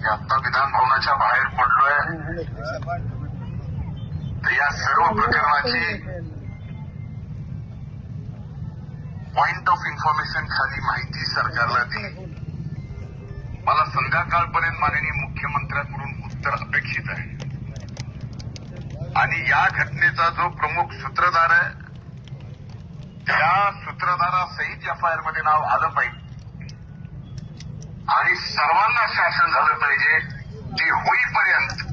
आता विधान भवनाच्या बाहेर पडलोय, तर या सर्व प्रकरणाची पॉइंट ऑफ इन्फॉर्मेशन खाली माहिती सरकारला दिली. मला संध्याकाळपर्यंत माननीय मुख्यमंत्र्यांकडून उत्तर अपेक्षित आहे. आणि या घटनेचा जो प्रमुख सूत्रधार आहे त्या सूत्रधारासहित एफआयआर मध्ये नाव आलं पाहिजे आणि सर्वांना शासन झालं पाहिजे. ते होईपर्यंत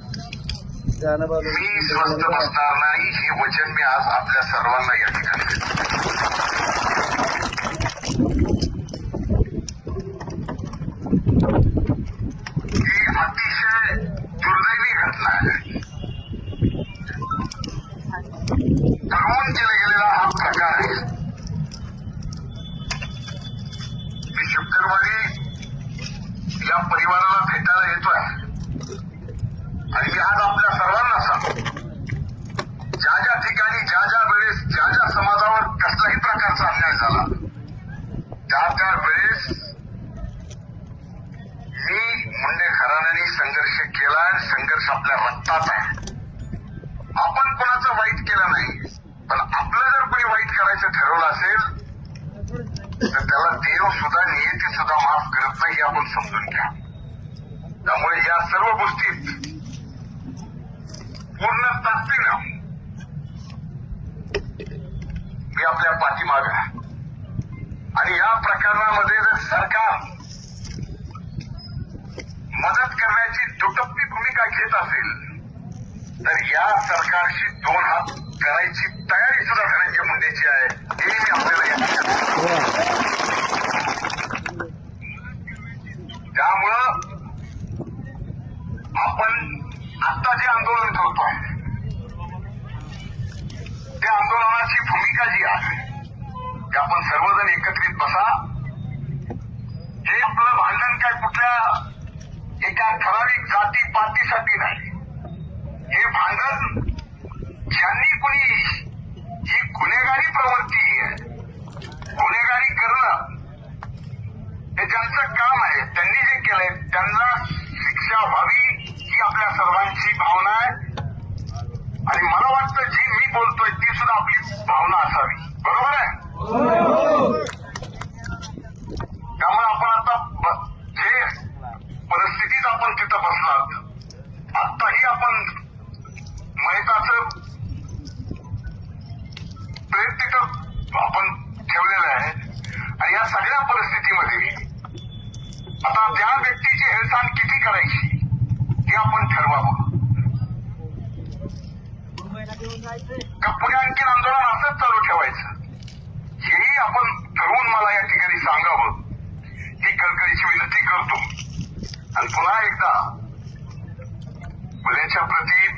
मी स्वस्थ बसणार नाही, हे वचन मी आज आपल्या सर्वांना या ठिकाणी ही अतिशय दुर्दैवी घटना आहे. ठरवून केला गेलेला हा प्रकार आहे. मी शुक्रवारी या परिवाराला भेटायला येतोय आणि मी आज आपल्या सर्वांना सांगतो, ज्या ज्या ठिकाणी ज्या ज्या वेळेस ज्या ज्या समाजावर कसलाही प्रकारचा अन्याय झाला त्या वेळेस मी मुंडे घराण्याने संघर्ष केला. संघर्ष आपल्या रक्तात आहे. आपण कोणाचं वाईट केलं नाही, पण आपलं जर कोणी वाईट करायचं ठरवलं असेल तर त्याला देव सुद्धा नियती सुद्धा माफ करत नाही, हे आपण समजून घ्या. त्यामुळे या सर्व गोष्टीत पूर्ण ताकदीनं मी आपल्या पाठीमागे आहे. आणि या प्रकरणामध्ये जर सरकार मदत करण्याची दुटप्पी भूमिका घेत असेल तर या सरकारशी दोन हात करायची तयारी सुद्धा करायची मुंडेची आहे, हे मी आपल्याला त्यामुळं आपण आता जे आंदोलन करतोय त्या आंदोलनाची भूमिका जी आहे की आपण सर्वजण एकत्रित बसा. हे आपलं भांडण काय कुठल्या एका ठराविक जाती पातीसाठी नाही. हे भांडण ज्यांनी कुणी ही गुन्हेगारी प्रवृत्ती आहे, गुन्हेगारी करणं हे ज्यांचं काम आहे, त्यांनी जे केलंय त्यांना शिक्षा व्हावी ही आपल्या सर्वांची भावना आहे. आणि मला वाटतं जी मी बोलतोय ती सुद्धा आपली भावना असावी. बरोबर आहे? त्यामुळे आपण आता जे परिस्थितीत आपण तिथं बसलात, आत्ताही आपण मयताचं प्रेत तिथं आपण ठेवलेलं आहे. आणि या सगळ्या परिस्थितीमध्ये आता त्या व्यक्तीची हेळसांड किती करायची हे आपण ठरवावं. का पुढे आणखी आंदोलन असंच चालू ठेवायचं हेही आपण ठरवून मला या ठिकाणी सांगावं ही कळकळीची विनंती करतो. आणि पुन्हा एकदा मुलाच्या प्रती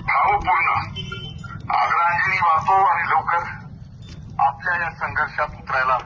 भावपूर्ण आदरांजली वाहतो आणि लवकर आपल्या या संघर्षात उतरायला